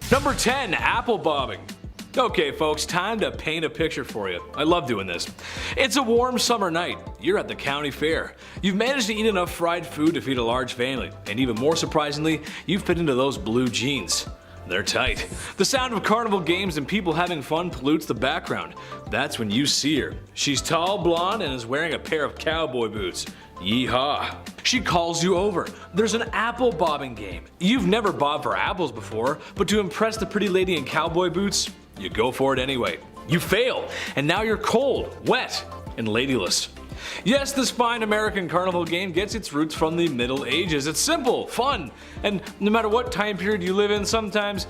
Number 10. Apple bobbing. Okay folks, time to paint a picture for you. I love doing this. It's a warm summer night. You're at the county fair. You've managed to eat enough fried food to feed a large family, and even more surprisingly, you fit into those blue jeans. They're tight. The sound of carnival games and people having fun pollutes the background. That's when you see her. She's tall, blonde, and is wearing a pair of cowboy boots. Yeehaw. She calls you over. There's an apple bobbing game. You've never bobbed for apples before, but to impress the pretty lady in cowboy boots, you go for it anyway. You fail, and now you're cold, wet, and ladyless. Yes, this fine American carnival game gets its roots from the Middle Ages. It's simple, fun, and no matter what time period you live in, sometimes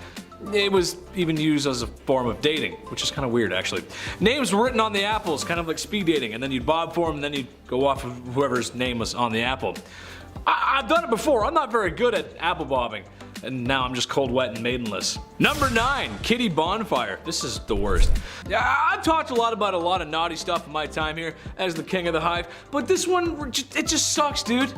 it was even used as a form of dating, which is kind of weird actually. Names were written on the apples, kind of like speed dating, and then you'd bob for them, and then you'd go off of whoever's name was on the apple. I've done it before. I'm not very good at apple bobbing. And now I'm just cold, wet, and maidenless. Number 9. Kitty bonfire. This is the worst. I've talked a lot about a lot of naughty stuff in my time here as the king of the hive, but this one, it just sucks, dude.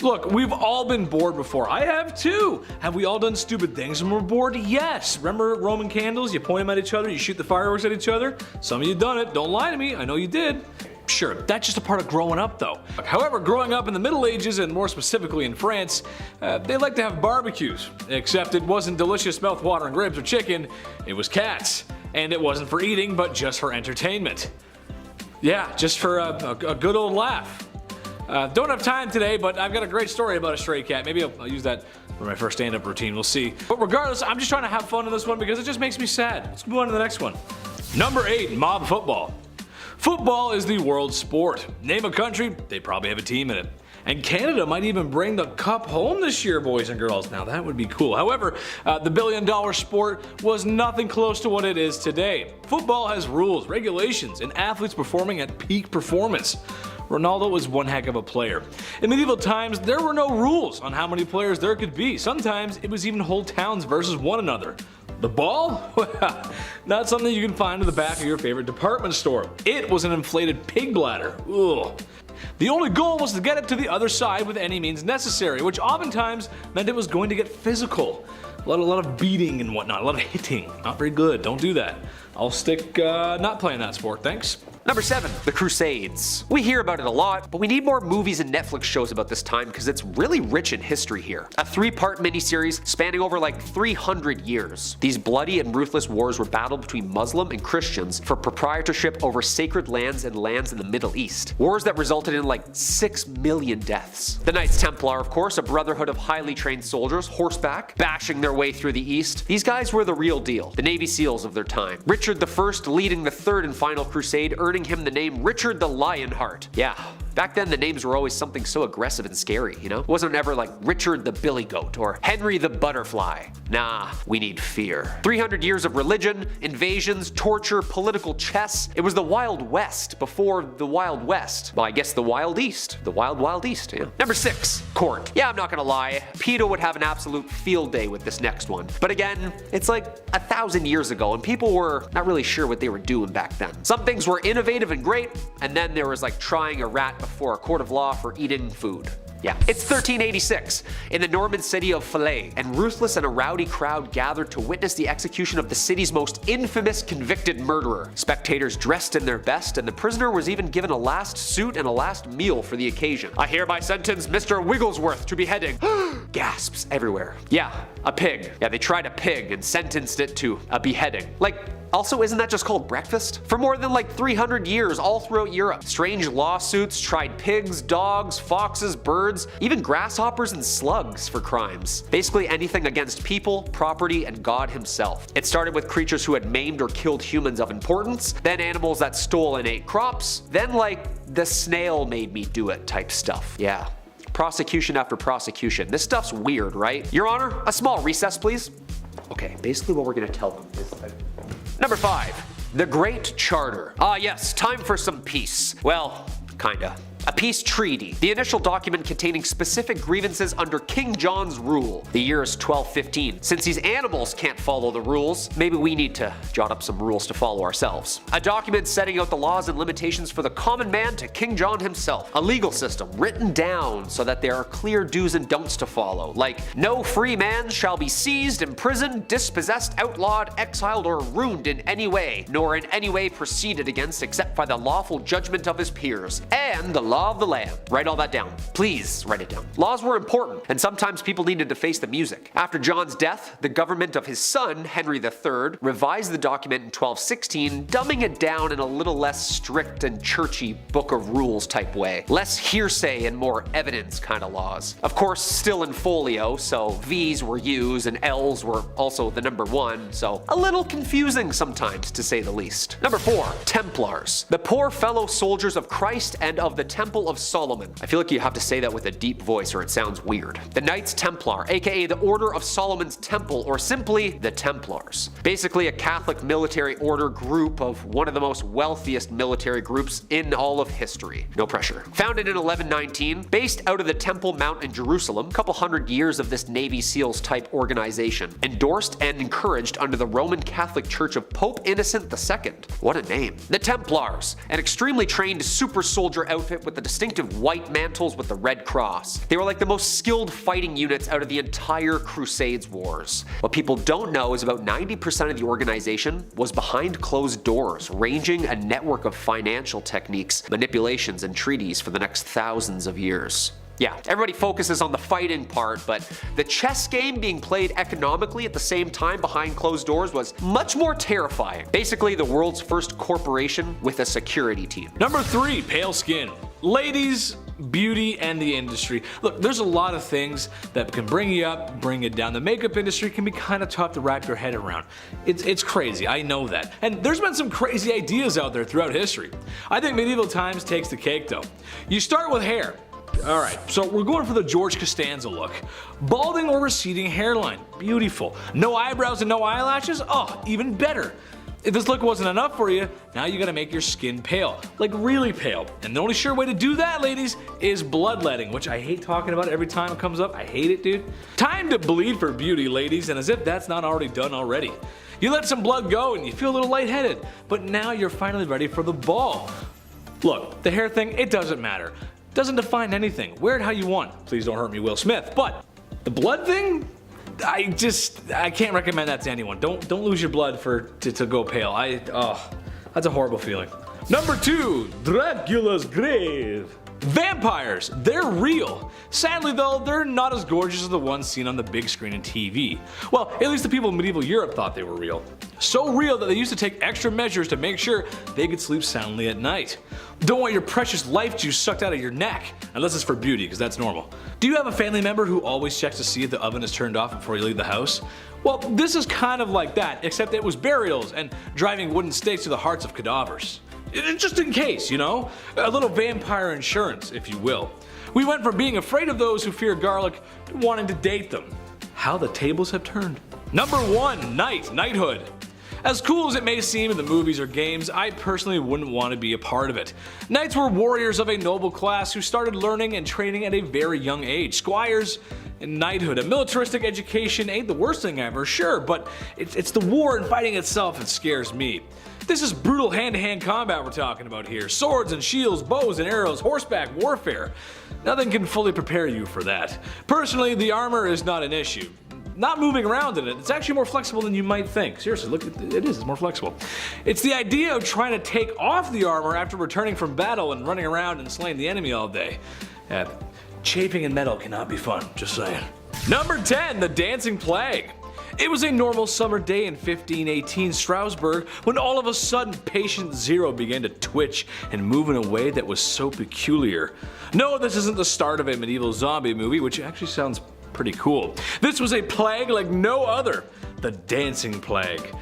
Look, we've all been bored before. I have too. Have we all done stupid things when we're bored? Yes. Remember Roman candles? You point them at each other, you shoot the fireworks at each other? Some of you done it. Don't lie to me. I know you did. Sure, that's just a part of growing up though. However, growing up in the Middle Ages, and more specifically in France, they like to have barbecues. Except it wasn't delicious mouth-watering ribs or chicken, it was cats. And it wasn't for eating, but just for entertainment. Yeah, just for a good old laugh. Don't have time today, but I've got a great story about a stray cat. Maybe I'll use that for my first stand-up routine, we'll see. But regardless, I'm just trying to have fun in this one because it just makes me sad. Let's move on to the next one. Number 8. Mob football. Football is the world sport. Name a country, they probably have a team in it. And Canada might even bring the cup home this year, boys and girls. Now that would be cool. However, the billion-dollar sport was nothing close to what it is today. Football has rules, regulations, and athletes performing at peak performance. Ronaldo was one heck of a player. In medieval times, there were no rules on how many players there could be. Sometimes it was even whole towns versus one another. The ball? Well, not something you can find in the back of your favorite department store. It was an inflated pig bladder. Ugh. The only goal was to get it to the other side with any means necessary, which oftentimes meant it was going to get physical. A lot of beating and whatnot, a lot of hitting. Not very good, don't do that. I'll stick not playing that sport, thanks. Number 7. The Crusades. We hear about it a lot, but we need more movies and Netflix shows about this time because it's really rich in history here. A 3-part miniseries spanning over like 300 years. These bloody and ruthless wars were battled between Muslim and Christians for proprietorship over sacred lands and lands in the Middle East. Wars that resulted in like 6 million deaths. The Knights Templar, of course, a brotherhood of highly trained soldiers, horseback, bashing their way through the East. These guys were the real deal, the Navy SEALs of their time. Richard I leading the 3rd and final crusade, earning him the name Richard the Lionheart. Yeah, back then the names were always something so aggressive and scary, you know? It wasn't ever like Richard the Billy Goat or Henry the Butterfly. Nah, we need fear. 300 years of religion, invasions, torture, political chess. It was the Wild West before the Wild West. Well, I guess the Wild East. The Wild Wild East, yeah. Number 6. Court. Yeah, I'm not gonna lie. PETA would have an absolute field day with this next one. But again, it's like 1,000 years ago and people were not really sure what they were doing back then. Some things were innovative and great, and then there was like trying a rat before a court of law for eating food. Yeah. It's 1386 in the Norman city of Falaise, and ruthless and a rowdy crowd gathered to witness the execution of the city's most infamous convicted murderer. Spectators dressed in their best, and the prisoner was even given a last suit and a last meal for the occasion. I hereby sentence Mr. Wigglesworth to beheading. Gasps everywhere. Yeah, a pig. Yeah, they tried a pig and sentenced it to a beheading. Like, also, isn't that just called breakfast? For more than like 300 years all throughout Europe, strange lawsuits tried pigs, dogs, foxes, birds, even grasshoppers and slugs for crimes. Basically anything against people, property, and God himself. It started with creatures who had maimed or killed humans of importance, then animals that stole and ate crops, then like the snail made me do it type stuff. Yeah. Prosecution after prosecution. This stuff's weird, right? Your Honor, a small recess, please. Okay, basically what we're gonna tell them is Number 5. The Great Charter. Ah yes, time for some peace. Well, kinda. A peace treaty, the initial document containing specific grievances under King John's rule. The year is 1215. Since these animals can't follow the rules, maybe we need to jot up some rules to follow ourselves. A document setting out the laws and limitations for the common man to King John himself. A legal system written down so that there are clear do's and don'ts to follow, like no free man shall be seized, imprisoned, dispossessed, outlawed, exiled, or ruined in any way, nor in any way proceeded against except by the lawful judgment of his peers, and the law of the land. Write all that down. Please write it down. Laws were important, and sometimes people needed to face the music. After John's death, the government of his son, Henry III, revised the document in 1216, dumbing it down in a little less strict and churchy book of rules type way. Less hearsay and more evidence kind of laws. Of course, still in folio, so V's were U's and L's were also the number 1, so a little confusing sometimes, to say the least. Number 4. Templars. The poor fellow soldiers of Christ and of the Temple of Solomon. I feel like you have to say that with a deep voice or it sounds weird. The Knights Templar, aka the Order of Solomon's Temple, or simply the Templars. Basically a Catholic military order group of one of the most wealthiest military groups in all of history. No pressure. Founded in 1119, based out of the Temple Mount in Jerusalem, a couple hundred years of this Navy SEALs type organization. Endorsed and encouraged under the Roman Catholic Church of Pope Innocent II. What a name. The Templars, an extremely trained super soldier outfit with the distinctive white mantles with the red cross. They were like the most skilled fighting units out of the entire Crusades wars. What people don't know is about 90% of the organization was behind closed doors, ranging a network of financial techniques, manipulations, and treaties for the next thousands of years. Yeah, everybody focuses on the fighting part, but the chess game being played economically at the same time behind closed doors was much more terrifying. Basically, the world's first corporation with a security team. Number 3, pale skin. Ladies, beauty, and the industry. Look, there's a lot of things that can bring you up, bring you down. The makeup industry can be kind of tough to wrap your head around. It's crazy, I know that. And there's been some crazy ideas out there throughout history. I think medieval times takes the cake though. You start with hair. Alright, so we're going for the George Costanza look. Balding or receding hairline. Beautiful. No eyebrows and no eyelashes? Oh, even better. If this look wasn't enough for you, now you gotta make your skin pale. Like really pale. And the only sure way to do that, ladies, is bloodletting, which I hate talking about every time it comes up. I hate it, dude. Time to bleed for beauty, ladies, and as if that's not already done already. You let some blood go and you feel a little lightheaded, but now you're finally ready for the ball. Look, the hair thing, it doesn't matter. Doesn't define anything. Wear it how you want. Please don't hurt me, Will Smith. But the blood thing? I can't recommend that to anyone. Don't lose your blood to go pale. That's a horrible feeling. Number 2, Dracula's grave. Vampires, they're real. Sadly though, they're not as gorgeous as the ones seen on the big screen and TV. Well, at least the people in medieval Europe thought they were real. So real that they used to take extra measures to make sure they could sleep soundly at night. Don't want your precious life juice sucked out of your neck, unless it's for beauty, because that's normal. Do you have a family member who always checks to see if the oven is turned off before you leave the house? Well, this is kind of like that, except it was burials and driving wooden stakes to the hearts of cadavers. Just in case, you know? A little vampire insurance, if you will. We went from being afraid of those who fear garlic to wanting to date them. How the tables have turned. Number 1, knighthood. As cool as it may seem in the movies or games, I personally wouldn't want to be a part of it. Knights were warriors of a noble class who started learning and training at a very young age. Squires and knighthood. A militaristic education ain't the worst thing ever, sure, but it's the war and fighting itself that scares me. This is brutal hand-to-hand combat we're talking about here. Swords and shields, bows and arrows, horseback warfare. Nothing can fully prepare you for that. Personally, the armor is not an issue. Not moving around in it, it's actually more flexible than you might think. Seriously, look, it's more flexible. It's the idea of trying to take off the armor after returning from battle and running around and slaying the enemy all day. Chafing in metal cannot be fun, just saying. Number 10, the Dancing Plague. It was a normal summer day in 1518 Strasbourg when all of a sudden patient zero began to twitch and move in a way that was so peculiar. No, this isn't the start of a medieval zombie movie, which actually sounds pretty cool. This was a plague like no other, the Dancing Plague.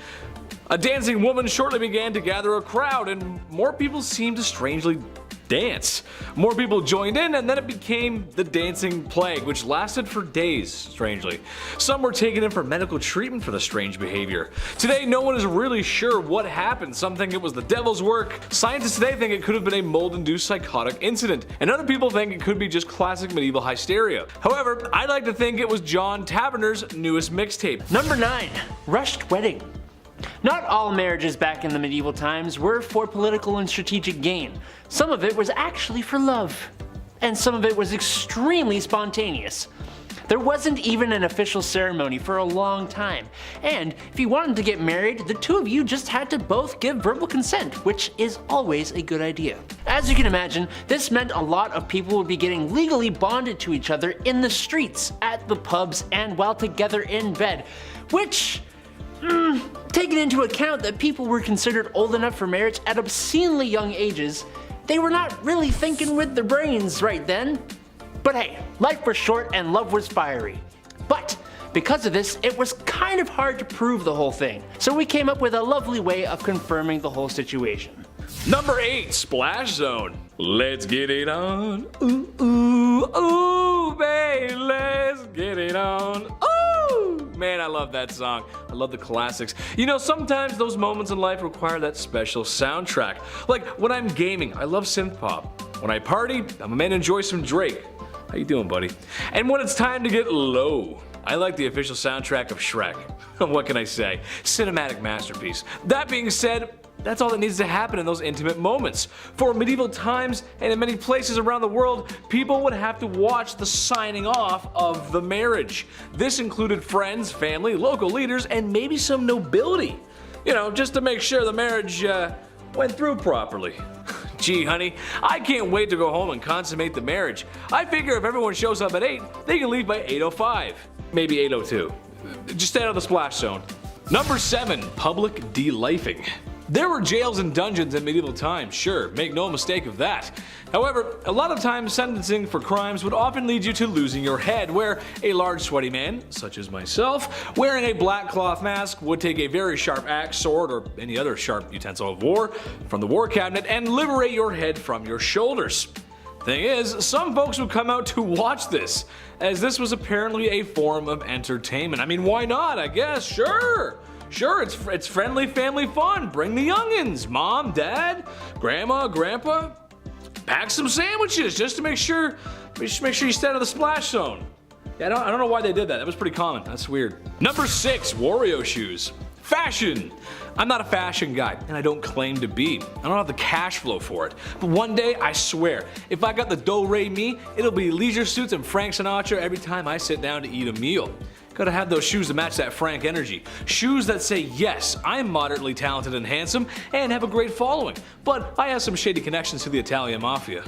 A dancing woman shortly began to gather a crowd and more people seemed to strangely dance. More people joined in, and then it became the dancing plague, which lasted for days, strangely. Some were taken in for medical treatment for the strange behavior. Today, no one is really sure what happened. Some think it was the devil's work. Scientists today think it could have been a mold-induced psychotic incident, and other people think it could be just classic medieval hysteria. However, I like to think it was John Taverner's newest mixtape. Number 9. Rushed wedding. Not all marriages back in the medieval times were for political and strategic gain. Some of it was actually for love. And some of it was extremely spontaneous. There wasn't even an official ceremony for a long time, and if you wanted to get married, the two of you just had to both give verbal consent, which is always a good idea. As you can imagine, this meant a lot of people would be getting legally bonded to each other in the streets, at the pubs, and while together in bed, which, taking into account that people were considered old enough for marriage at obscenely young ages, they were not really thinking with their brains right then. But hey, life was short and love was fiery. But because of this, it was kind of hard to prove the whole thing, so we came up with a lovely way of confirming the whole situation. Number 8, Splash Zone. Let's get it on. Ooh, ooh, ooh, babe, let's get it on. Ooh! Man, I love that song. I love the classics. You know, sometimes those moments in life require that special soundtrack. Like when I'm gaming, I love synth pop. When I party, I'm a man who enjoys some Drake. How you doing, buddy? And when it's time to get low, I like the official soundtrack of Shrek. What can I say? Cinematic masterpiece. That being said, that's all that needs to happen in those intimate moments. For medieval times and in many places around the world, people would have to watch the signing off of the marriage. This included friends, family, local leaders, and maybe some nobility. You know, just to make sure the marriage went through properly. Gee, honey, I can't wait to go home and consummate the marriage. I figure if everyone shows up at 8, they can leave by 8:05. Maybe 8:02. Just stay out of the splash zone. Number 7, public delifing. There were jails and dungeons in medieval times, sure, make no mistake of that. However, a lot of times sentencing for crimes would often lead you to losing your head, where a large sweaty man, such as myself, wearing a black cloth mask would take a very sharp axe, sword, or any other sharp utensil of war from the war cabinet and liberate your head from your shoulders. Thing is, some folks would come out to watch this, as this was apparently a form of entertainment. I mean, why not? I guess, sure. Sure, it's friendly family fun. Bring the youngins, mom, dad, grandma, grandpa. Pack some sandwiches just to make sure you stay out of the splash zone. Yeah, I don't know why they did that. That was pretty common. That's weird. Number 6, Wario shoes. Fashion. I'm not a fashion guy, and I don't claim to be. I don't have the cash flow for it. But one day, I swear, if I got the do-re-mi, it'll be leisure suits and Frank Sinatra every time I sit down to eat a meal. Gotta have those shoes to match that Frank energy. Shoes that say, yes, I'm moderately talented and handsome and have a great following, but I have some shady connections to the Italian mafia.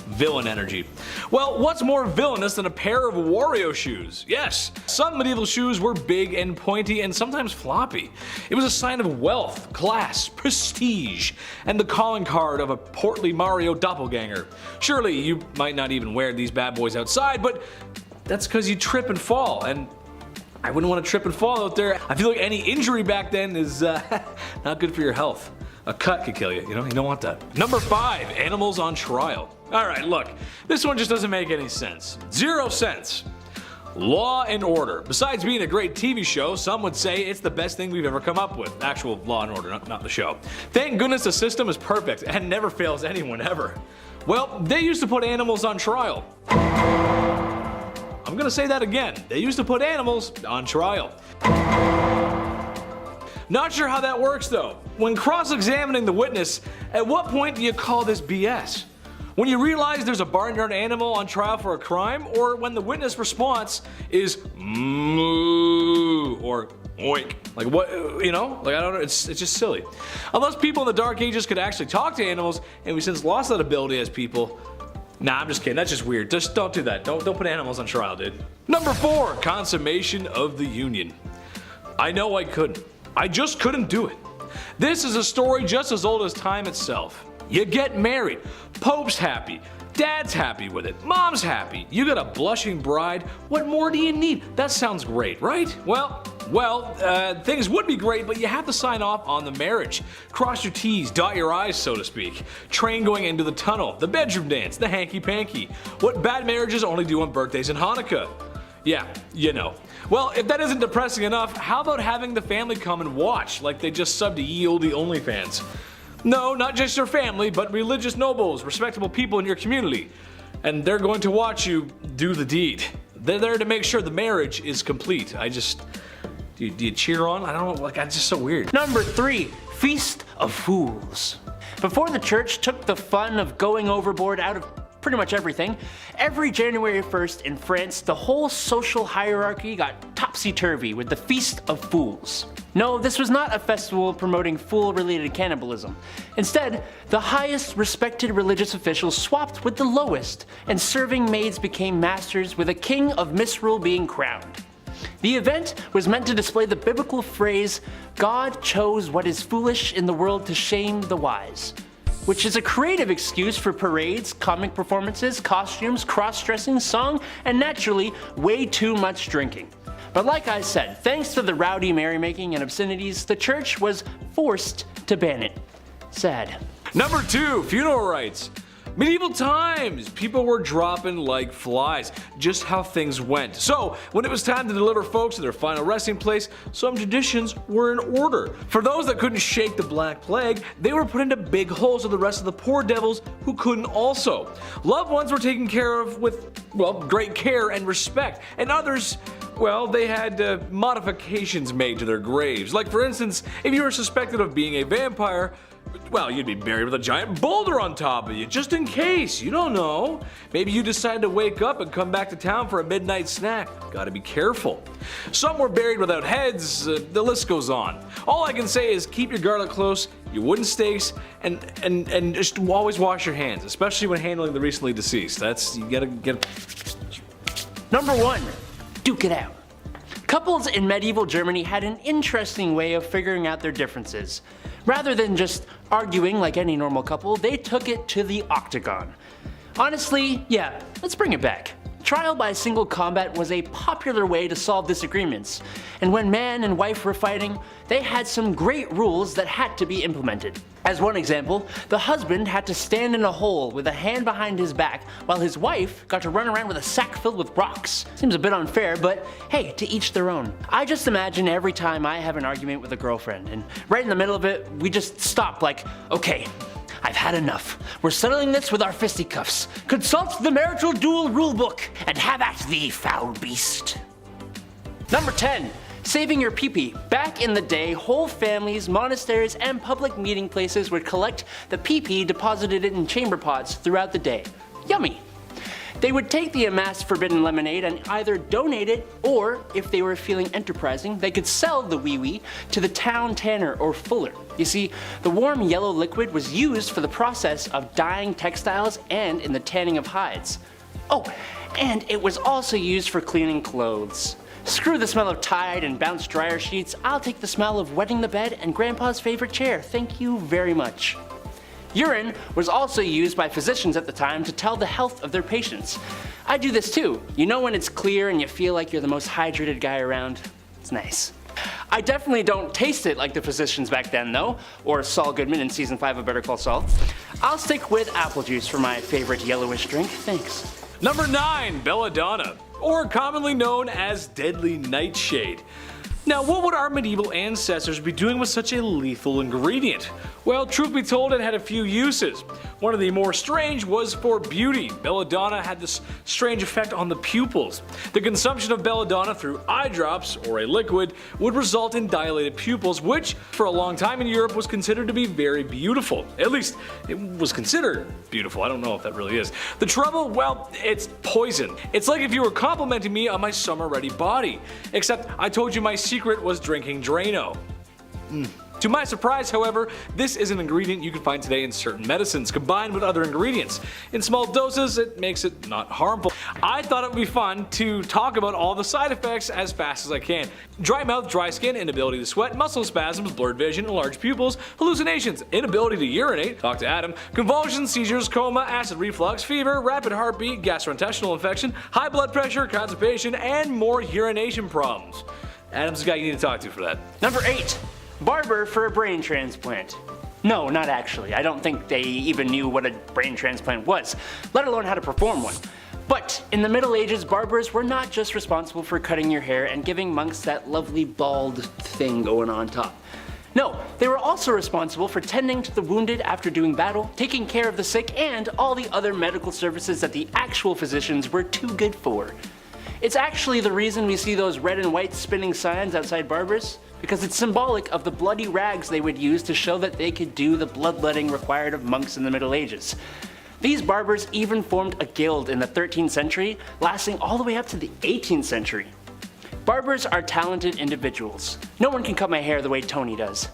Villain energy. Well, what's more villainous than a pair of Wario shoes? Yes, some medieval shoes were big and pointy and sometimes floppy. It was a sign of wealth, class, prestige, and the calling card of a portly Mario doppelganger. Surely you might not even wear these bad boys outside, but that's because you trip and fall, and I wouldn't want to trip and fall out there. I feel like any injury back then is not good for your health. A cut could kill you, you don't want that. Number 5, animals on trial. Alright, look, this one just doesn't make any sense. 0 cents. Law and Order. Besides being a great TV show, some would say it's the best thing we've ever come up with. Actual Law and Order, not the show. Thank goodness the system is perfect and never fails anyone ever. Well, they used to put animals on trial. I'm gonna say that again. They used to put animals on trial. Not sure how that works though. When cross-examining the witness, at what point do you call this BS? When you realize there's a barnyard animal on trial for a crime, or when the witness response is moo or oink? Like what, you know? Like I don't know, it's just silly. Unless people in the Dark Ages could actually talk to animals, and we since lost that ability as people. Nah, I'm just kidding, that's just weird. Just don't do that. Don't put animals on trial, dude. Number 4, consummation of the union. I know I couldn't. I just couldn't do it. This is a story just as old as time itself. You get married, Pope's happy, Dad's happy with it, Mom's happy, you got a blushing bride, what more do you need? That sounds great, right? Well, Well, things would be great, but you have to sign off on the marriage. Cross your T's, dot your I's, so to speak. Train going into the tunnel, the bedroom dance, the hanky-panky. What bad marriages only do on birthdays and Hanukkah. Yeah, you know. Well, if that isn't depressing enough, how about having the family come and watch, like they just subbed to Ye Olde OnlyFans? No, not just your family, but religious nobles, respectable people in your community. And they're going to watch you do the deed. They're there to make sure the marriage is complete. Do you cheer on? I don't know, like, it's just so weird. Number 3, Feast of Fools. Before the church took the fun of going overboard out of pretty much everything, every January 1st in France, the whole social hierarchy got topsy-turvy with the Feast of Fools. No, this was not a festival promoting fool-related cannibalism. Instead, the highest respected religious officials swapped with the lowest, and serving maids became masters with a king of misrule being crowned. The event was meant to display the biblical phrase, God chose what is foolish in the world to shame the wise, which is a creative excuse for parades, comic performances, costumes, cross-dressing, song, and naturally, way too much drinking. But like I said, thanks to the rowdy merrymaking and obscenities, the church was forced to ban it. Sad. Number 2, funeral rites. Medieval times, people were dropping like flies, just how things went. So, when it was time to deliver folks to their final resting place, some traditions were in order. For those that couldn't shake the Black Plague, they were put into big holes with the rest of the poor devils who couldn't also. Loved ones were taken care of with, well, great care and respect, and others, well, they had modifications made to their graves. Like for instance, if you were suspected of being a vampire, well, you'd be buried with a giant boulder on top of you, just in case, you don't know. Maybe you decide to wake up and come back to town for a midnight snack. Gotta be careful. Some were buried without heads, the list goes on. All I can say is keep your garlic close, your wooden stakes, and just always wash your hands, especially when handling the recently deceased. You gotta get... Number 1, duke it out. Couples in medieval Germany had an interesting way of figuring out their differences. Rather than just arguing like any normal couple, they took it to the octagon. Honestly, yeah, let's bring it back. Trial by single combat was a popular way to solve disagreements, and when man and wife were fighting, they had some great rules that had to be implemented. As one example, the husband had to stand in a hole with a hand behind his back, while his wife got to run around with a sack filled with rocks. Seems a bit unfair, but hey, to each their own. I just imagine every time I have an argument with a girlfriend, and right in the middle of it, we just stop like, okay, I've had enough. We're settling this with our fisticuffs. Consult the marital duel rulebook, and have at thee, foul beast. Number 10. Saving your pee-pee. Back in the day, whole families, monasteries, and public meeting places would collect the pee-pee deposited in chamber pots throughout the day. Yummy. They would take the amassed forbidden lemonade and either donate it, or if they were feeling enterprising, they could sell the wee-wee to the town tanner or fuller. You see, the warm yellow liquid was used for the process of dyeing textiles and in the tanning of hides. Oh, and it was also used for cleaning clothes. Screw the smell of Tide and bounce dryer sheets, I'll take the smell of wetting the bed and Grandpa's favorite chair, thank you very much. Urine was also used by physicians at the time to tell the health of their patients. I do this too. You know when it's clear and you feel like you're the most hydrated guy around? It's nice. I definitely don't taste it like the physicians back then though, or Saul Goodman in season 5 of Better Call Saul. I'll stick with apple juice for my favorite yellowish drink, thanks. Number 9, Belladonna, or commonly known as Deadly Nightshade. Now, what would our medieval ancestors be doing with such a lethal ingredient? Well, truth be told, it had a few uses. One of the more strange was for beauty. Belladonna had this strange effect on the pupils. The consumption of belladonna through eye drops, or a liquid, would result in dilated pupils, which for a long time in Europe was considered to be very beautiful. At least, it was considered beautiful. I don't know if that really is. The trouble, well, it's poison. It's like if you were complimenting me on my summer-ready body. Except I told you my secret was drinking Drano. To my surprise, however, this is an ingredient you can find today in certain medicines combined with other ingredients. In small doses, it makes it not harmful. I thought it would be fun to talk about all the side effects as fast as I can. Dry mouth, dry skin, inability to sweat, muscle spasms, blurred vision, enlarged pupils, hallucinations, inability to urinate, talk to Adam, convulsions, seizures, coma, acid reflux, fever, rapid heartbeat, gastrointestinal infection, high blood pressure, constipation, and more urination problems. Adam's the guy you need to talk to for that. Number 8. Barber for a brain transplant. No, not actually. I don't think they even knew what a brain transplant was, let alone how to perform one. But in the Middle Ages, barbers were not just responsible for cutting your hair and giving monks that lovely bald thing going on top. No, they were also responsible for tending to the wounded after doing battle, taking care of the sick, and all the other medical services that the actual physicians were too good for. It's actually the reason we see those red and white spinning signs outside barbers, because it's symbolic of the bloody rags they would use to show that they could do the bloodletting required of monks in the Middle Ages. These barbers even formed a guild in the 13th century, lasting all the way up to the 18th century. Barbers are talented individuals. No one can cut my hair the way Tony does.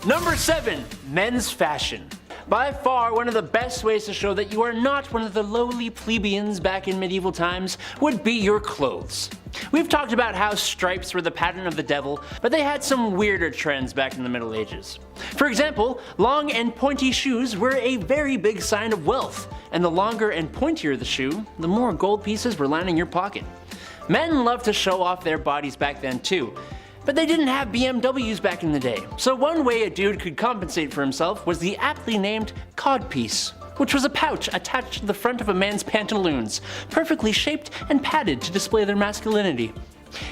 Number 7. Men's fashion. By far one of the best ways to show that you are not one of the lowly plebeians back in medieval times would be your clothes. We've talked about how stripes were the pattern of the devil, but they had some weirder trends back in the Middle Ages. For example, long and pointy shoes were a very big sign of wealth, and the longer and pointier the shoe, the more gold pieces were lining your pocket. Men loved to show off their bodies back then too, but they didn't have BMWs back in the day, so one way a dude could compensate for himself was the aptly named codpiece, which was a pouch attached to the front of a man's pantaloons, perfectly shaped and padded to display their masculinity.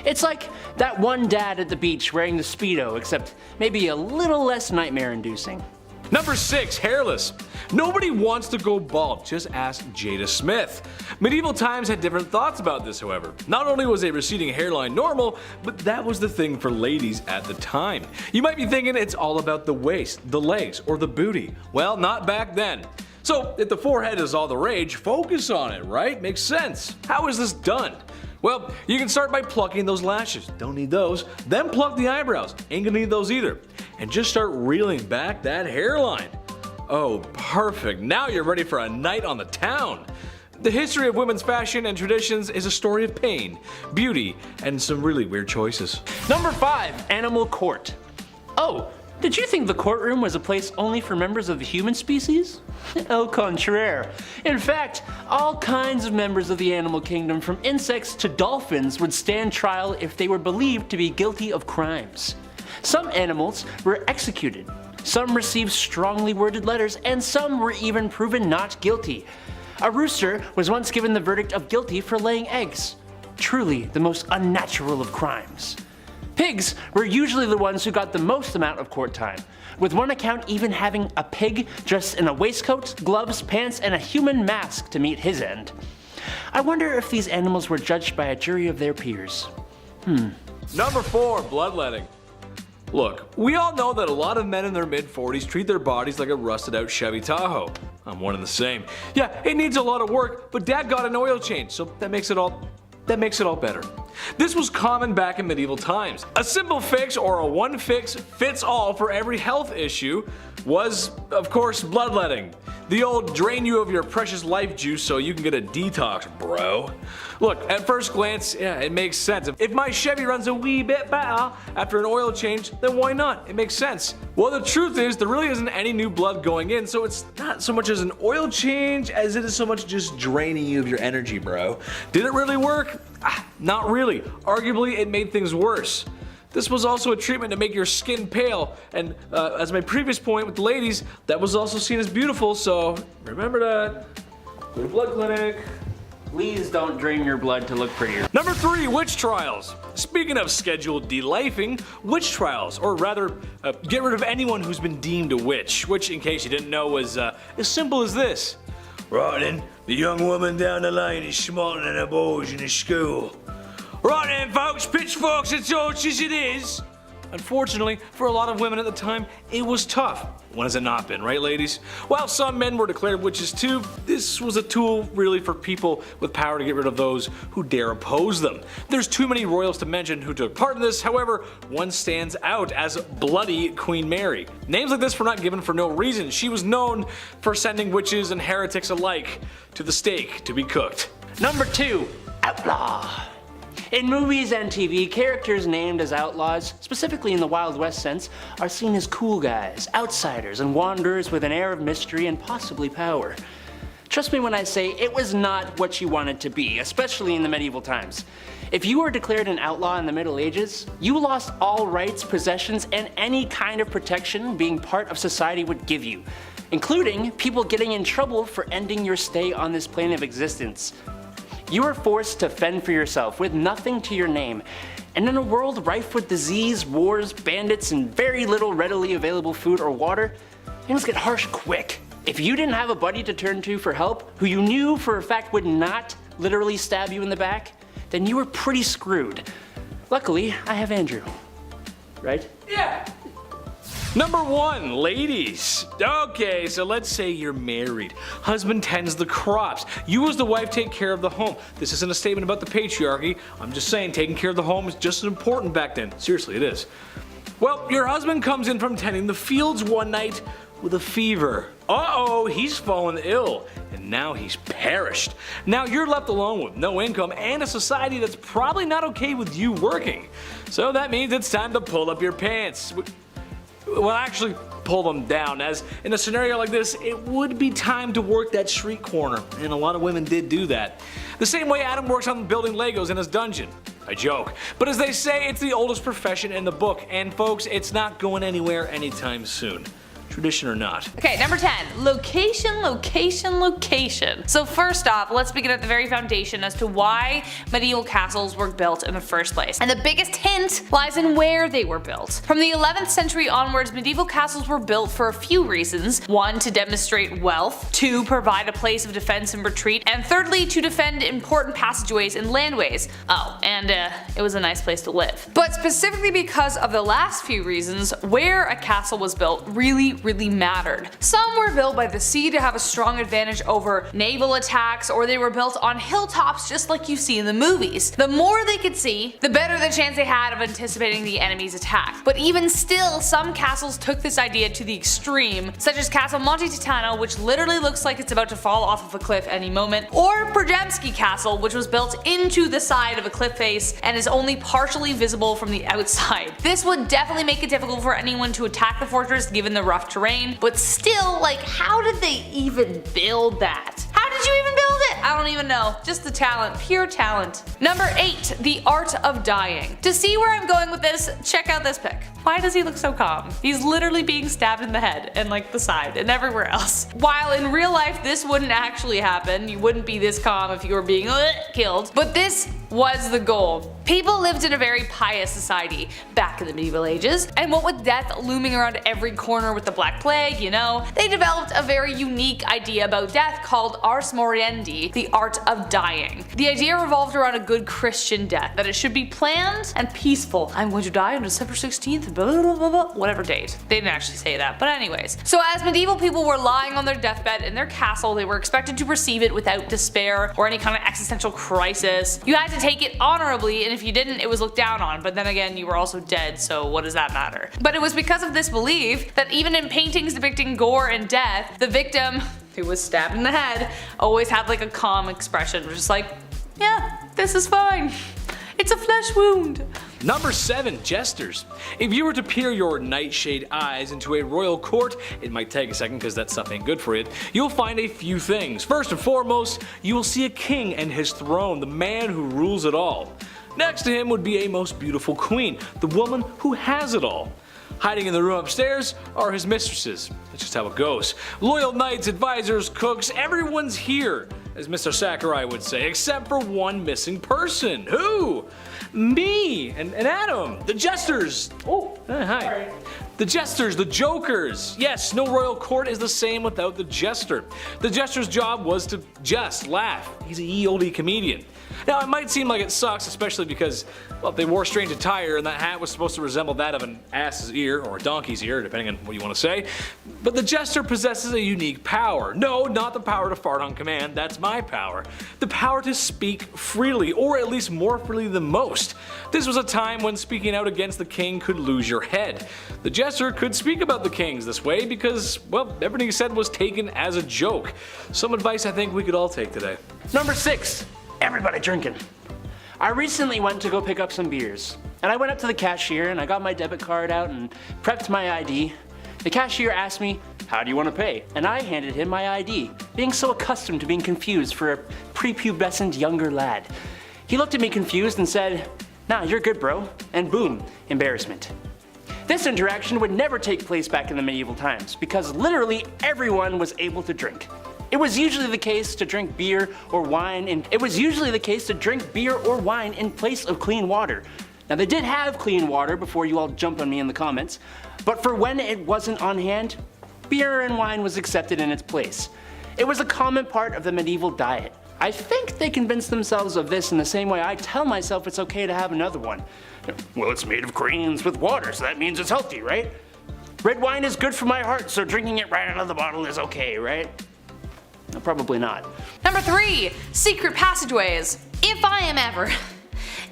It's like that one dad at the beach wearing the Speedo, except maybe a little less nightmare-inducing. Number 6. Hairless. Nobody wants to go bald, just ask Jada Smith. Medieval times had different thoughts about this, however. Not only was a receding hairline normal, but that was the thing for ladies at the time. You might be thinking it's all about the waist, the legs, or the booty. Well, not back then. So, if the forehead is all the rage, focus on it, right? Makes sense. How is this done? Well, you can start by plucking those lashes, don't need those, then pluck the eyebrows, ain't gonna need those either, and just start reeling back that hairline. Oh, perfect, now you're ready for a night on the town. The history of women's fashion and traditions is a story of pain, beauty, and some really weird choices. Number 5. Animal court. Oh, did you think the courtroom was a place only for members of the human species? Au contraire. In fact, all kinds of members of the animal kingdom, from insects to dolphins, would stand trial if they were believed to be guilty of crimes. Some animals were executed, some received strongly worded letters, and some were even proven not guilty. A rooster was once given the verdict of guilty for laying eggs. Truly the most unnatural of crimes. Pigs were usually the ones who got the most amount of court time, with one account even having a pig dressed in a waistcoat, gloves, pants, and a human mask to meet his end. I wonder if these animals were judged by a jury of their peers. Number 4. Bloodletting. Look, we all know that a lot of men in their mid-40s treat their bodies like a rusted out Chevy Tahoe. I'm one and the same. Yeah, it needs a lot of work, but Dad got an oil change, so that makes it all better. This was common back in medieval times. A simple fix, or a one fix fits all for every health issue, was, of course, bloodletting. The old drain you of your precious life juice so you can get a detox, bro. Look, at first glance, yeah, it makes sense. If my Chevy runs a wee bit better after an oil change, then why not? It makes sense. Well, the truth is, there really isn't any new blood going in, so it's not so much as an oil change as it is so much just draining you of your energy, bro. Did it really work? Not really. Arguably, it made things worse. This was also a treatment to make your skin pale, and as my previous point with the ladies, that was also seen as beautiful, so remember that. Go to blood clinic. Please don't drain your blood to look prettier. Number 3, witch trials. Speaking of scheduled delifing, witch trials, or rather, get rid of anyone who's been deemed a witch, which, in case you didn't know, was as simple as this. Right then, the young woman down the lane is smarter than her boys in the school. Right then, folks, pitchforks and torches it is. Unfortunately, for a lot of women at the time, it was tough. When has it not been, right, ladies? While some men were declared witches too, this was a tool really for people with power to get rid of those who dare oppose them. There's too many royals to mention who took part in this, however, one stands out as Bloody Queen Mary. Names like this were not given for no reason. She was known for sending witches and heretics alike to the stake to be cooked. Number 2, outlaw. In movies and TV, characters named as outlaws, specifically in the Wild West sense, are seen as cool guys, outsiders, and wanderers with an air of mystery and possibly power. Trust me when I say it was not what you want it to be, especially in the medieval times. If you were declared an outlaw in the Middle Ages, you lost all rights, possessions, and any kind of protection being part of society would give you, including people getting in trouble for ending your stay on this plane of existence. You were forced to fend for yourself with nothing to your name, and in a world rife with disease, wars, bandits, and very little readily available food or water, things get harsh quick. If you didn't have a buddy to turn to for help, who you knew for a fact would not literally stab you in the back, then you were pretty screwed. Luckily, I have Andrew. Right? Yeah. Number 1, ladies. Okay, so let's say you're married. Husband tends the crops. You as the wife take care of the home. This isn't a statement about the patriarchy. I'm just saying taking care of the home is just as important back then. Seriously, it is. Well, your husband comes in from tending the fields one night with a fever. Uh-oh, he's fallen ill, and now he's perished. Now you're left alone with no income and a society that's probably not okay with you working. So that means it's time to pull up your pants. Well, actually pull them down, as in a scenario like this, it would be time to work that street corner, and a lot of women did do that. The same way Adam works on building Legos in his dungeon. I joke. But as they say, it's the oldest profession in the book, and folks, it's not going anywhere anytime soon. Tradition or not. Okay, number 10. Location, location, location. So first off, let's begin at the very foundation as to why medieval castles were built in the first place. And the biggest hint lies in where they were built. From the 11th century onwards, medieval castles were built for a few reasons. 1, to demonstrate wealth. 2, provide a place of defense and retreat. And thirdly, to defend important passageways and landways. Oh, and it was a nice place to live. But specifically because of the last few reasons, where a castle was built really mattered. Some were built by the sea to have a strong advantage over naval attacks, or they were built on hilltops just like you see in the movies. The more they could see, the better the chance they had of anticipating the enemy's attack. But even still, some castles took this idea to the extreme, such as Castle Monte Titano, which literally looks like it's about to fall off of a cliff any moment, or Przemyśl Castle, which was built into the side of a cliff face and is only partially visible from the outside. This would definitely make it difficult for anyone to attack the fortress given the rough terrain, but still, like, how did they even build that? How did you even build it? I don't even know. Just the talent, pure talent. Number 8, the art of dying. To see where I'm going with this, check out this pic. Why does he look so calm? He's literally being stabbed in the head and like the side and everywhere else. While in real life this wouldn't actually happen, you wouldn't be this calm if you were being killed, but this was the goal. People lived in a very pious society back in the medieval ages, and what with death looming around every corner with the Black Plague, you know, they developed a very unique idea about death called Ars Moriendi, the art of dying. The idea revolved around a good Christian death, that it should be planned and peaceful. I'm going to die on December 16th, blah, blah, blah, blah, whatever date. They didn't actually say that, but anyways. So as medieval people were lying on their deathbed in their castle, they were expected to receive it without despair or any kind of existential crisis. You had to take it honorably, and if you didn't, it was looked down on, but then again, you were also dead, so what does that matter? But it was because of this belief that even in paintings depicting gore and death, the victim, who was stabbed in the head, always had like a calm expression, just like, yeah, this is fine. It's a flesh wound. Number 7, jesters. If you were to peer your nightshade eyes into a royal court, it might take a second because that stuff ain't good for you, you'll find a few things. First and foremost, you will see a king and his throne, the man who rules it all. Next to him would be a most beautiful queen, the woman who has it all. Hiding in the room upstairs are his mistresses. That's just how it goes. Loyal knights, advisors, cooks, everyone's here, as Mr. Sakurai would say, except for one missing person. Who? Me and Adam, the jesters. Oh, hi. Sorry. The jesters, the jokers. Yes, no royal court is the same without the jester. The jester's job was to just laugh. He's a ye olde comedian. Now, it might seem like it sucks, especially because, well, they wore strange attire and that hat was supposed to resemble that of an ass's ear or a donkey's ear, depending on what you want to say. But the jester possesses a unique power. No, not the power to fart on command, that's my power. The power to speak freely, or at least more freely than most. This was a time when speaking out against the king could lose your head. The jester could speak about the kings this way because, well, everything he said was taken as a joke. Some advice I think we could all take today. Number 6. Everybody drinking. I recently went to go pick up some beers, and I went up to the cashier and I got my debit card out and prepped my ID. The cashier asked me, "How do you want to pay?" And I handed him my ID, being so accustomed to being confused for a prepubescent younger lad. He looked at me confused and said, "Nah, you're good, bro." And boom, embarrassment. This interaction would never take place back in the medieval times because literally everyone was able to drink. It was usually the case to drink beer or wine in place of clean water. Now they did have clean water before you all jump on me in the comments, but for when it wasn't on hand, beer and wine was accepted in its place. It was a common part of the medieval diet. I think they convinced themselves of this in the same way I tell myself it's okay to have another one. Well, it's made of grains with water, so that means it's healthy, right? Red wine is good for my heart, so drinking it right out of the bottle is okay, right? No, probably not. Number 3, secret passageways. If I am ever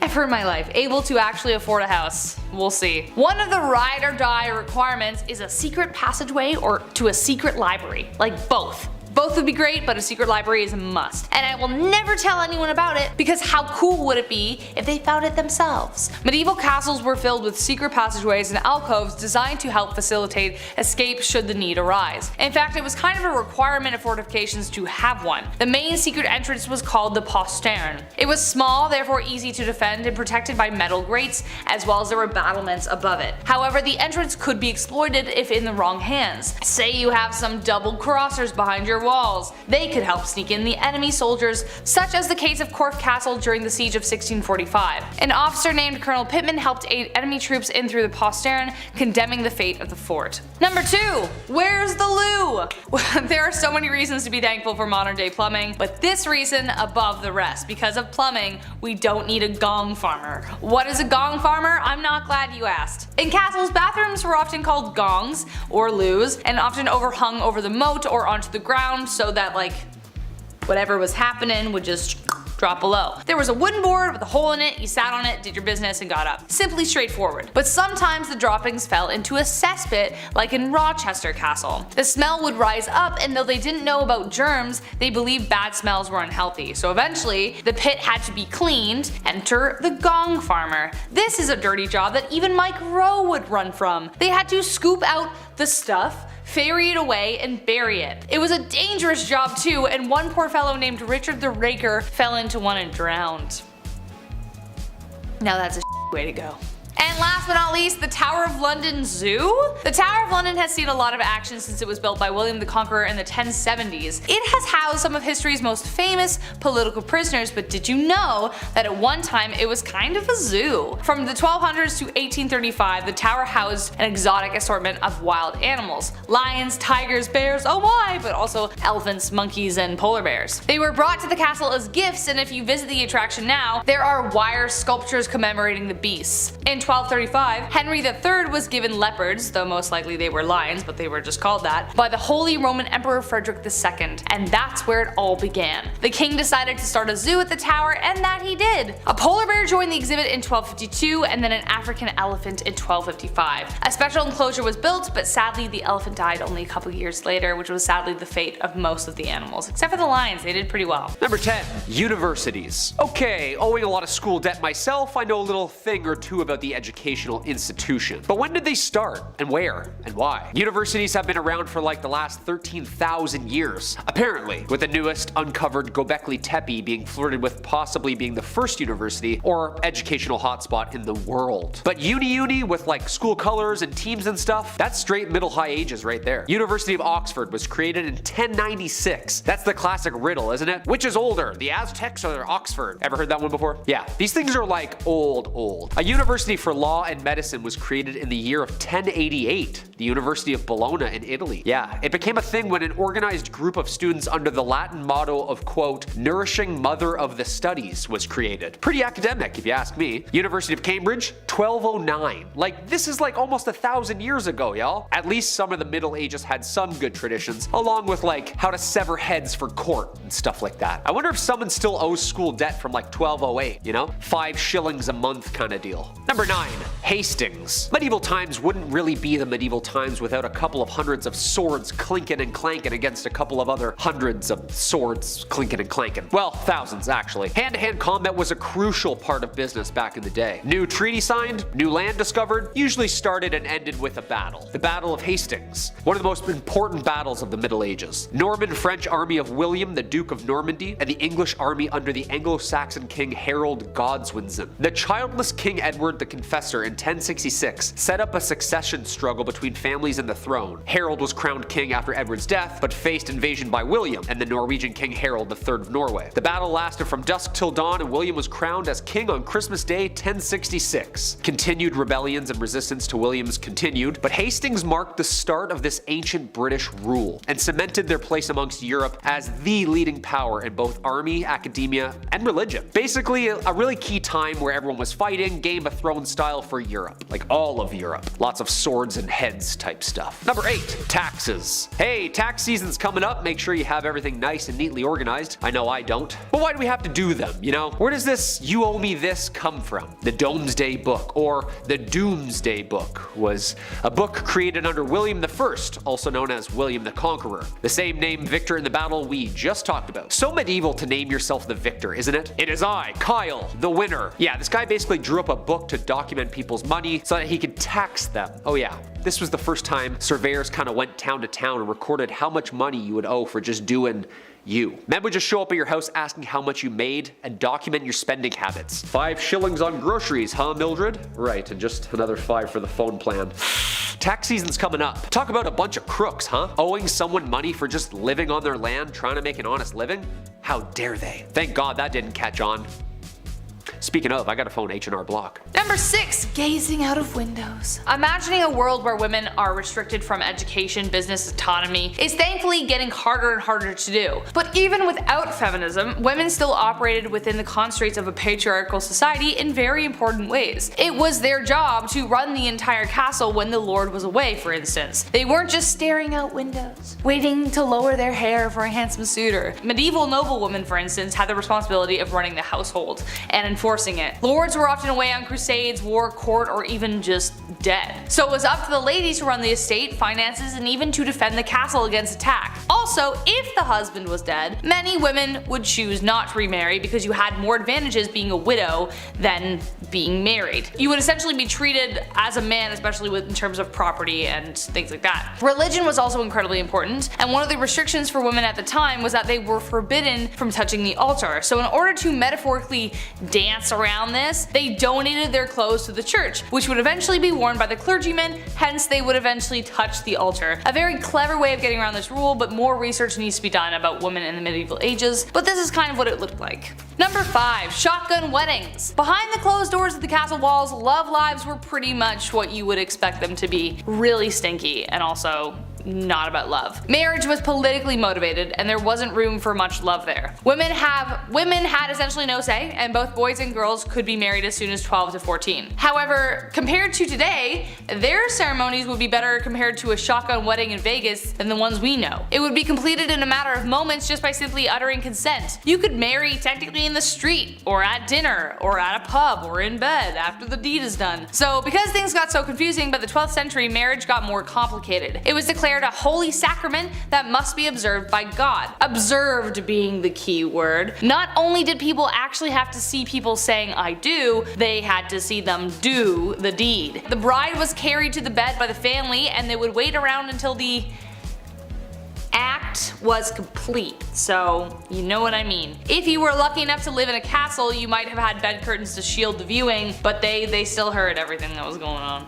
in my life able to actually afford a house, we'll see. One of the ride or die requirements is a secret passageway or to a secret library, like both. Both would be great, but a secret library is a must. And I will never tell anyone about it because how cool would it be if they found it themselves? Medieval castles were filled with secret passageways and alcoves designed to help facilitate escape should the need arise. In fact, it was kind of a requirement of fortifications to have one. The main secret entrance was called the postern. It was small, therefore easy to defend and protected by metal grates, as well as there were battlements above it. However, the entrance could be exploited if in the wrong hands. Say you have some double crossers behind your walls. They could help sneak in the enemy soldiers, such as the case of Corfe Castle during the siege of 1645. An officer named Colonel Pittman helped aid enemy troops in through the postern, condemning the fate of the fort. Number 2. Where's the loo? There are so many reasons to be thankful for modern day plumbing, but this reason above the rest. Because of plumbing, we don't need a gong farmer. What is a gong farmer? I'm not glad you asked. In castles, bathrooms were often called gongs or loos, and often overhung over the moat or onto the ground, so that like whatever was happening would just drop below. There was a wooden board with a hole in it, you sat on it, did your business, and got up. Simply straightforward. But sometimes the droppings fell into a cesspit, like in Rochester Castle. The smell would rise up, and though they didn't know about germs, they believed bad smells were unhealthy. So eventually, the pit had to be cleaned. Enter the gong farmer. This is a dirty job that even Mike Rowe would run from. They had to scoop out the stuff, ferry it away, and bury it. It was a dangerous job too, and one poor fellow named Richard the Raker fell into one and drowned. Now that's a way to go. And last but not least, the Tower of London Zoo? The Tower of London has seen a lot of action since it was built by William the Conqueror in the 1070s. It has housed some of history's most famous political prisoners, but did you know that at one time it was kind of a zoo? From the 1200s to 1835, the tower housed an exotic assortment of wild animals. Lions, tigers, bears, oh my, but also elephants, monkeys, and polar bears. They were brought to the castle as gifts, and if you visit the attraction now, there are wire sculptures commemorating the beasts. In 1235, Henry III was given leopards, though most likely they were lions, but they were just called that, by the Holy Roman Emperor Frederick II, and that's where it all began. The king decided to start a zoo at the tower, and that he did. A polar bear joined the exhibit in 1252, and then an African elephant in 1255. A special enclosure was built, but sadly the elephant died only a couple years later, which was sadly the fate of most of the animals, except for the lions. They did pretty well. Number 10. Universities. Okay, owing a lot of school debt myself, I know a little thing or two about the educational institution. But when did they start? And where? And why? Universities have been around for like the last 13,000 years. Apparently, with the newest uncovered Göbekli Tepe being flirted with possibly being the first university or educational hotspot in the world. But uni with like school colors and teams and stuff, that's straight middle high ages right there. University of Oxford was created in 1096. That's the classic riddle, isn't it? Which is older, the Aztecs or Oxford? Ever heard that one before? Yeah, these things are like old. A university for law and medicine was created in the year of 1088, the University of Bologna in Italy. Yeah, it became a thing when an organized group of students under the Latin motto of quote, nourishing mother of the studies was created. Pretty academic if you ask me. University of Cambridge, 1209. Like this is like almost 1,000 years ago, y'all. At least some of the Middle Ages had some good traditions, along with like how to sever heads for court and stuff like that. I wonder if someone still owes school debt from like 1208, you know? 5 shillings a month kind of deal. Number 9. Hastings. Medieval times wouldn't really be the medieval times without a couple of hundreds of swords clinking and clanking against a couple of other hundreds of swords clinking and clanking. Well, thousands actually. Hand-to-hand combat was a crucial part of business back in the day. New treaty signed, new land discovered, usually started and ended with a battle. The Battle of Hastings, one of the most important battles of the Middle Ages. Norman-French army of William, the Duke of Normandy, and the English army under the Anglo-Saxon king Harold Godwinson. The childless King Edward the Confessor in 1066 set up a succession struggle between families and the throne. Harold was crowned king after Edward's death, but faced invasion by William and the Norwegian king Harold III of Norway. The battle lasted from dusk till dawn, and William was crowned as king on Christmas Day 1066. Continued rebellions and resistance to William's continued, but Hastings marked the start of this ancient British rule and cemented their place amongst Europe as the leading power in both army, academia, and religion. Basically, a really key time where everyone was fighting, Game of Thrones style for Europe. Like all of Europe. Lots of swords and heads type stuff. Number 8. Taxes. Hey, tax season's coming up. Make sure you have everything nice and neatly organized. I know I don't. But why do we have to do them, you know? Where does this "you owe me this" come from? The Domesday Book, or the Doomsday Book, was a book created under William I, also known as William the Conqueror, the same named victor in the battle we just talked about. So medieval to name yourself the victor, isn't it? It is I, Kyle, the winner. Yeah, this guy basically drew up a book to document people's money so that he could tax them. Oh yeah, this was the first time surveyors kind of went town to town and recorded how much money you would owe for just doing you. Men would just show up at your house asking how much you made and document your spending habits. 5 shillings on groceries, huh, Mildred? Right, and just another 5 for the phone plan. Tax season's coming up. Talk about a bunch of crooks, huh? Owing someone money for just living on their land, trying to make an honest living? How dare they? Thank God that didn't catch on. Speaking of, I got a phone H&R Block. Number 6. Gazing out of windows. Imagining a world where women are restricted from education, business, autonomy is thankfully getting harder and harder to do. But even without feminism, women still operated within the constraints of a patriarchal society in very important ways. It was their job to run the entire castle when the lord was away, for instance. They weren't just staring out windows, waiting to lower their hair for a handsome suitor. Medieval noblewomen, for instance, had the responsibility of running the household and enforcing it. Lords were often away on crusades, war, court, or even just dead. So it was up to the ladies to run the estate, finances, and even to defend the castle against attack. Also, if the husband was dead, many women would choose not to remarry because you had more advantages being a widow than being married. You would essentially be treated as a man, especially in terms of property and things like that. Religion was also incredibly important, and one of the restrictions for women at the time was that they were forbidden from touching the altar. So in order to metaphorically dance around this, they donated their clothes to the church, which would eventually be worn by the clergyman, hence they would eventually touch the altar. A very clever way of getting around this rule, but more research needs to be done about women in the medieval ages, but this is kind of what it looked like. Number 5. Shotgun weddings. Behind the closed doors of the castle walls, love lives were pretty much what you would expect them to be. Really stinky, and also not about love. Marriage was politically motivated, and there wasn't room for much love there. Women had essentially no say, and both boys and girls could be married as soon as 12 to 14. However, compared to today, their ceremonies would be better compared to a shotgun wedding in Vegas than the ones we know. It would be completed in a matter of moments just by simply uttering consent. You could marry technically in the street, or at dinner, or at a pub, or in bed after the deed is done. So because things got so confusing by the 12th century, marriage got more complicated. It was declared a holy sacrament that must be observed by God. Observed being the key word. Not only did people actually have to see people saying "I do," they had to see them do the deed. The bride was carried to the bed by the family, and they would wait around until the act was complete, so you know what I mean. If you were lucky enough to live in a castle, you might have had bed curtains to shield the viewing, but they still heard everything that was going on.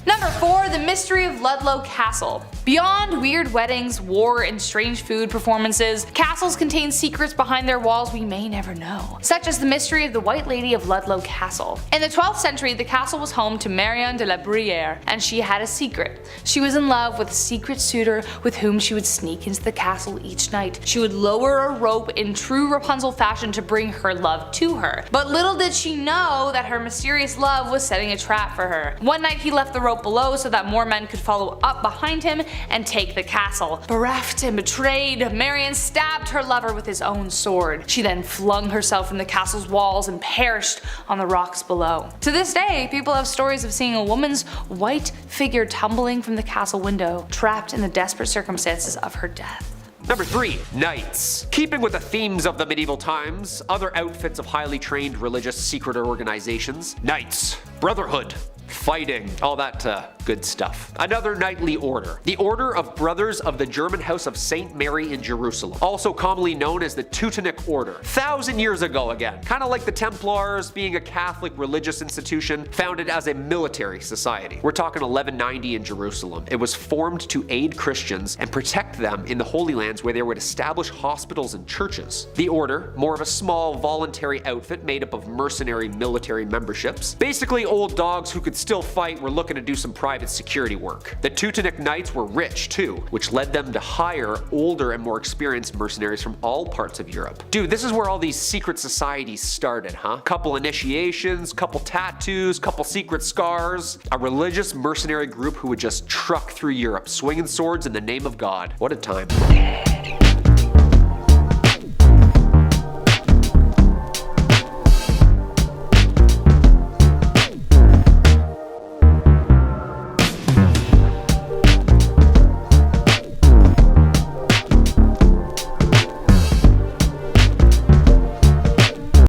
Number 4. The mystery of Ludlow Castle. Beyond weird weddings, war, and strange food performances, castles contain secrets behind their walls we may never know, such as the mystery of the White Lady of Ludlow Castle. In the 12th century, the castle was home to Marion de la Bruyere, and she had a secret. She was in love with a secret suitor with whom she would sneak into the castle each night. She would lower a rope in true Rapunzel fashion to bring her love to her. But little did she know that her mysterious love was setting a trap for her. One night he left the rope rope below so that more men could follow up behind him and take the castle. Bereft and betrayed, Marion stabbed her lover with his own sword. She then flung herself from the castle's walls and perished on the rocks below. To this day, people have stories of seeing a woman's white figure tumbling from the castle window, trapped in the desperate circumstances of her death. Number 3. Knights. Keeping with the themes of the medieval times, other outfits of highly trained religious secret organizations. Knights. Brotherhood. Fighting. All that good stuff. Another knightly order. The Order of Brothers of the German House of St. Mary in Jerusalem. Also commonly known as the Teutonic Order. 1,000 years ago again. Kind of like the Templars, being a Catholic religious institution founded as a military society. We're talking 1190 in Jerusalem. It was formed to aid Christians and protect them in the Holy Lands where they would establish hospitals and churches. The Order, more of a small voluntary outfit made up of mercenary military memberships. Basically old dogs who could still fight were looking to do some private security work. The Teutonic Knights were rich too, which led them to hire older and more experienced mercenaries from all parts of Europe. Dude, this is where all these secret societies started, huh? Couple initiations, couple tattoos, couple secret scars. A religious mercenary group who would just truck through Europe, swinging swords in the name of God. What a time.